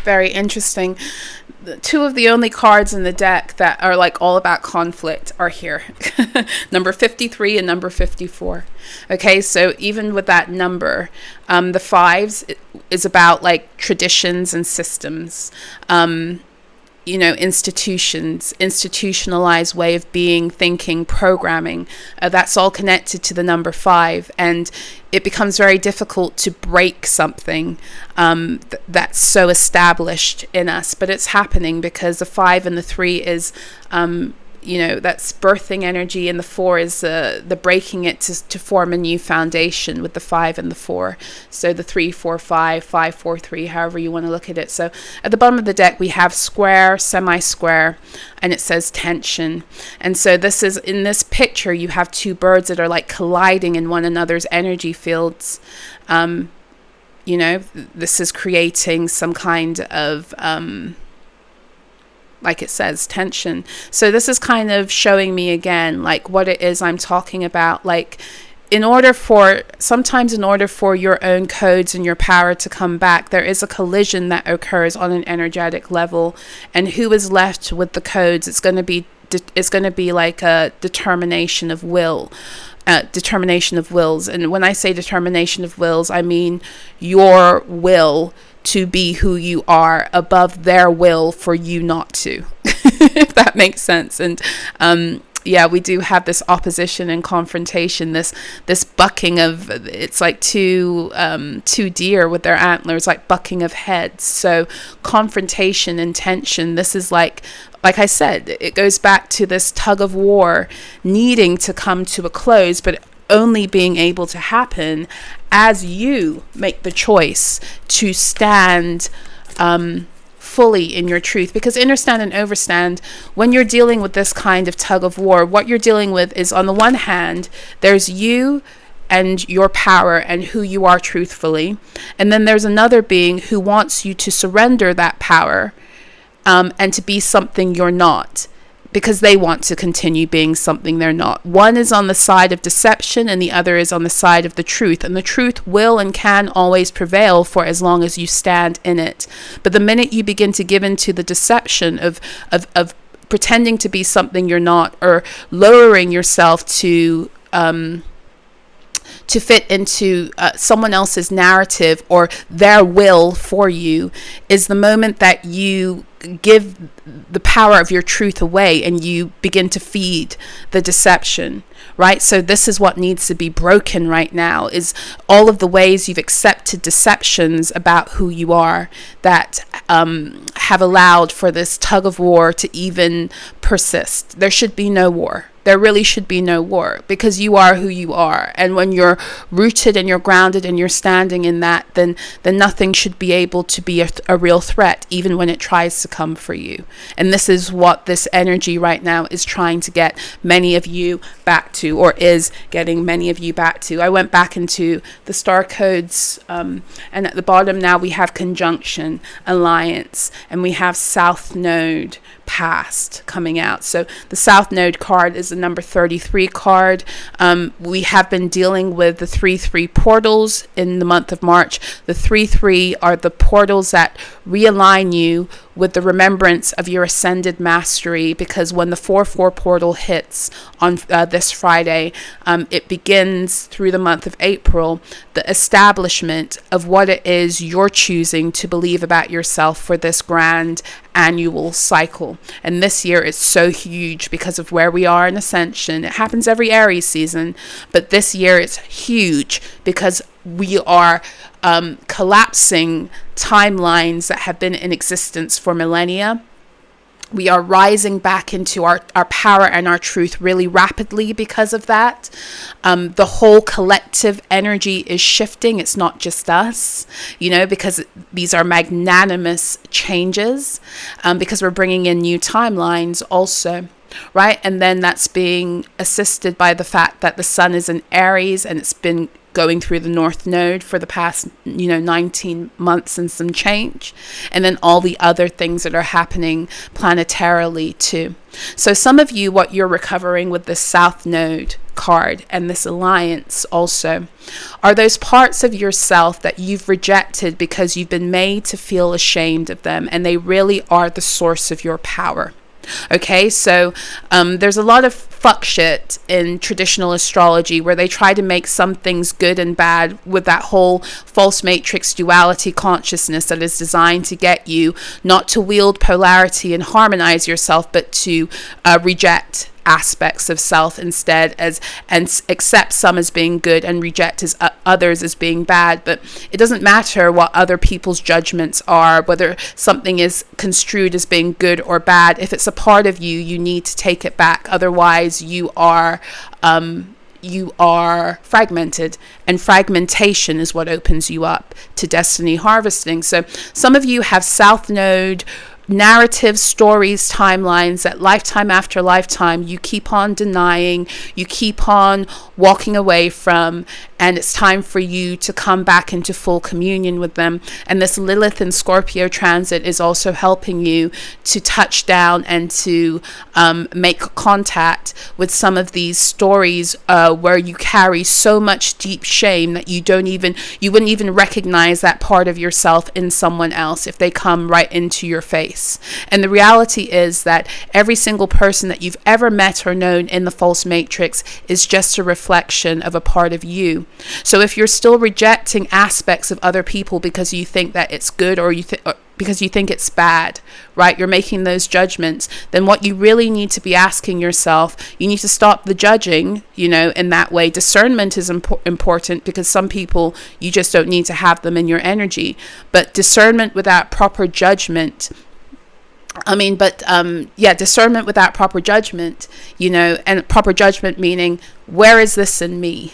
Very interesting. Two of the only cards in the deck that are like all about conflict are here. Number 53 and number 54. Okay, so even with that number, the fives is about like traditions and systems. Institutions, institutionalized way of being, thinking, programming. That's all connected to the number 5. And it becomes very difficult to break something that's so established in us. But it's happening because the 5 and the 3 is that's birthing energy, and the 4 is the breaking it to form a new foundation with the 5 and the 4. So the 3, 4, 5, 5, 4, 3, however you want to look at it. So at the bottom of the deck, we have square, semi-square, and it says tension. And so this is, in this picture, you have two birds that are like colliding in one another's energy fields. This is creating some kind of like it says, tension. So this is kind of showing me again, like what it is I'm talking about. Like sometimes in order for your own codes and your power to come back, there is a collision that occurs on an energetic level. And who is left with the codes? It's going to be it's going to be like a determination of will. Determination of wills. And when I say determination of wills, I mean your will to be who you are above their will for you not to, if that makes sense. And we do have this opposition and confrontation, this bucking of, it's like two deer with their antlers, like bucking of heads. So confrontation and tension, this is like I said, it goes back to this tug of war needing to come to a close, but only being able to happen as you make the choice to stand fully in your truth. Because understand and overstand, when you're dealing with this kind of tug of war, what you're dealing with is, on the one hand, there's you and your power and who you are truthfully, and then there's another being who wants you to surrender that power and to be something you're not, because they want to continue being something they're not. One is on the side of deception and the other is on the side of the truth. And the truth will and can always prevail for as long as you stand in it. But the minute you begin to give into the deception of pretending to be something you're not, or lowering yourself to fit into someone else's narrative or their will for you, is the moment that you give the power of your truth away and you begin to feed the deception, right? So this is what needs to be broken right now, is all of the ways you've accepted deceptions about who you are that have allowed for this tug of war to even persist. There should be no war. There really should be no war, because you are who you are. And when you're rooted and you're grounded and you're standing in that, then nothing should be able to be a real threat, even when it tries to come for you. And this is what this energy right now is trying to get many of you back to, or is getting many of you back to. I went back into the star codes, and at the bottom now we have conjunction, alliance, and we have South Node, past, coming out. So the South Node card is the number 33 card. We have been dealing with the 3-3 portals in the month of March. The 3-3 are the portals that realign you with the remembrance of your ascended mastery, because when the 4-4 portal hits on this Friday, it begins through the month of April, the establishment of what it is you're choosing to believe about yourself for this grand annual cycle. And this year is so huge because of where we are in ascension. It happens every Aries season, but this year it's huge because we are collapsing timelines that have been in existence for millennia. We are rising back into our power and our truth really rapidly because of that. The whole collective energy is shifting. It's not just us, because these are magnanimous changes, because we're bringing in new timelines also. Right. And then that's being assisted by the fact that the sun is in Aries, and it's been going through the North Node for the past 19 months and some change, and then all the other things that are happening planetarily too. So some of you, what you're recovering with this South Node card and this alliance also are those parts of yourself that you've rejected because you've been made to feel ashamed of them, and they really are the source of your power. Okay, so there's a lot of fuck shit in traditional astrology where they try to make some things good and bad with that whole false matrix duality consciousness that is designed to get you not to wield polarity and harmonize yourself, but to reject aspects of self instead, and accept some as being good and reject others as being bad. But it doesn't matter what other people's judgments are, whether something is construed as being good or bad. If it's a part of you, you need to take it back. Otherwise, you are fragmented, and fragmentation is what opens you up to destiny harvesting. So some of you have South Node narratives, stories, timelines that lifetime after lifetime you keep on denying, you keep on walking away from, and it's time for you to come back into full communion with them. And this Lilith and Scorpio transit is also helping you to touch down and to make contact with some of these stories where you carry so much deep shame that you wouldn't even recognize that part of yourself in someone else if they come right into your face. choice. And the reality is that every single person that you've ever met or known in the false matrix is just a reflection of a part of you. So if you're still rejecting aspects of other people because you think that it's good, or because you think it's bad, right? You're making those judgments. Then what you really need to be asking yourself, you need to stop the judging, in that way. Discernment is important, because some people, you just don't need to have them in your energy. But discernment without proper judgment, discernment without proper judgment, and proper judgment meaning, where is this in me?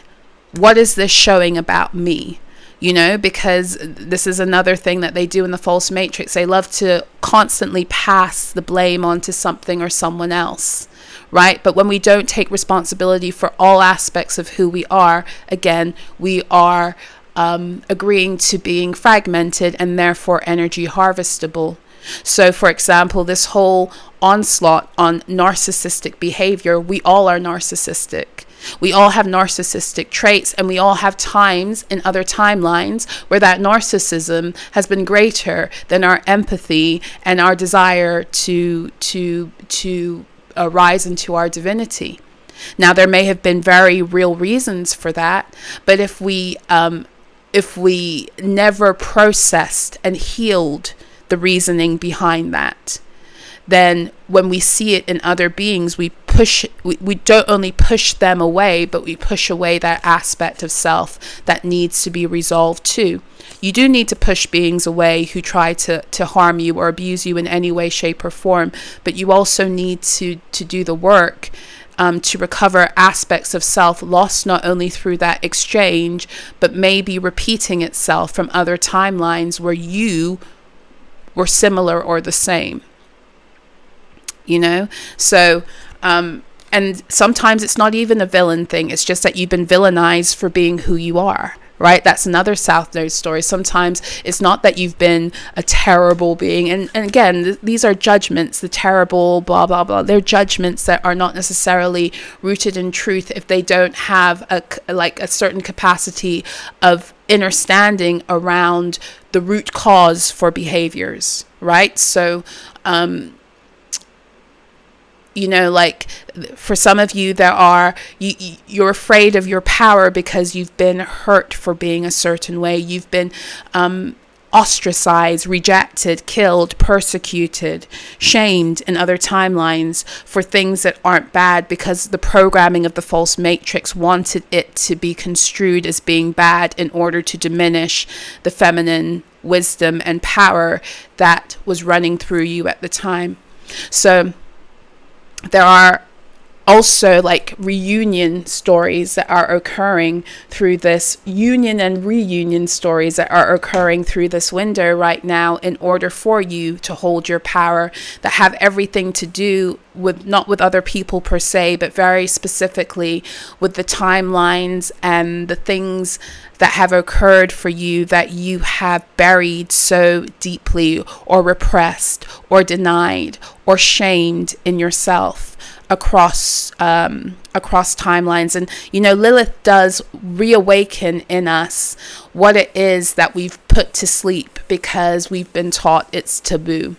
What is this showing about me? Because this is another thing that they do in the false matrix. They love to constantly pass the blame onto something or someone else, right? But when we don't take responsibility for all aspects of who we are, again, we are agreeing to being fragmented and therefore energy harvestable. So, for example, this whole onslaught on narcissistic behavior, we all are narcissistic. We all have narcissistic traits, and we all have times in other timelines where that narcissism has been greater than our empathy and our desire to rise into our divinity. Now, there may have been very real reasons for that, but if we never processed and healed the reasoning behind that, then when we see it in other beings, we don't only push them away, but we push away that aspect of self that needs to be resolved too. You do need to push beings away who try to harm you or abuse you in any way, shape, or form, but you also need to do the work to recover aspects of self lost not only through that exchange, but maybe repeating itself from other timelines where you were similar or the same. So and sometimes it's not even a villain thing. It's just that you've been villainized for being who you are, right? That's another South Node story. Sometimes it's not that you've been a terrible being. And again, these are judgments, the terrible, blah, blah, blah. They're judgments that are not necessarily rooted in truth if they don't have a certain capacity of understanding around the root cause for behaviors, right? So, for some of you, you're afraid of your power because you've been hurt for being a certain way. You've been ostracized, rejected, killed, persecuted, shamed in other timelines for things that aren't bad, because the programming of the false matrix wanted it to be construed as being bad in order to diminish the feminine wisdom and power that was running through you at the time. So there are also reunion stories that are occurring through this union, and reunion stories that are occurring through this window right now, in order for you to hold your power, that have everything to do with, not with other people per se, but very specifically with the timelines and the things that have occurred for you that you have buried so deeply, or repressed, or denied, or shamed in yourself across timelines. And Lilith does reawaken in us what it is that we've put to sleep, because we've been taught it's taboo.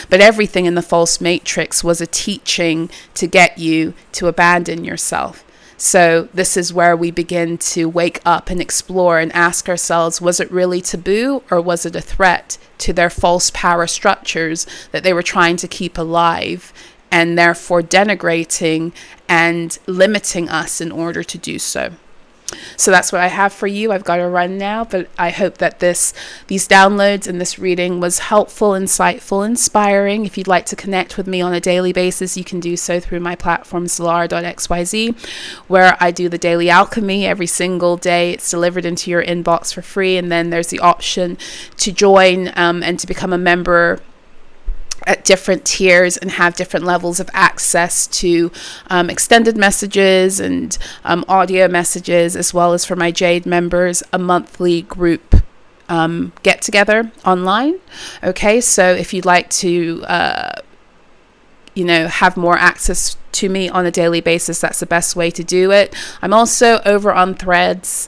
But everything in the false matrix was a teaching to get you to abandon yourself. So this is where we begin to wake up and explore and ask ourselves, was it really taboo, or was it a threat to their false power structures that they were trying to keep alive, and therefore denigrating and limiting us in order to do so? So that's what I have for you. I've got to run now, but I hope that these downloads and this reading was helpful, insightful, inspiring. If you'd like to connect with me on a daily basis, you can do so through my platform, solara.xyz, where I do the daily alchemy every single day. It's delivered into your inbox for free. And then there's the option to join and to become a member at different tiers and have different levels of access to extended messages and audio messages, as well as for my Jade members, a monthly group get together online. Okay, so if you'd like to have more access to me on a daily basis, that's the best way to do it. I'm also over on Threads,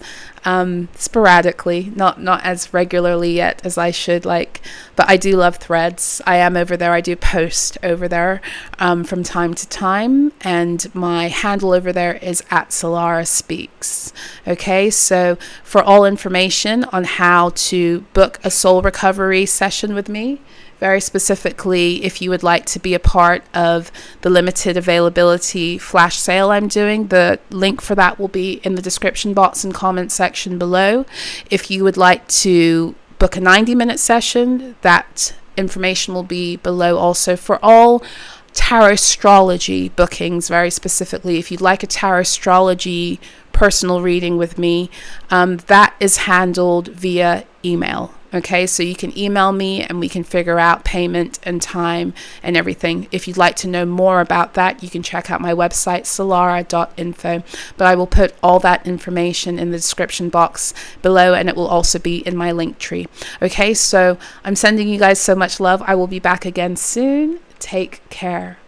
sporadically, not as regularly yet as I should like, but I do love Threads. I am over there. I do post over there from time to time, and my handle over there is at Solara Speaks. Okay, so for all information on how to book a soul recovery session with me, very specifically, if you would like to be a part of the limited availability flash sale I'm doing, the link for that will be in the description box and comment section below. If you would like to book a 90-minute session, that information will be below also. For all Tarotstrology bookings, very specifically, if you'd like a Tarotstrology personal reading with me, that is handled via email. Okay, so you can email me and we can figure out payment and time and everything. If you'd like to know more about that, you can check out my website, solara.info. But I will put all that information in the description box below, and it will also be in my link tree. Okay, so I'm sending you guys so much love. I will be back again soon. Take care.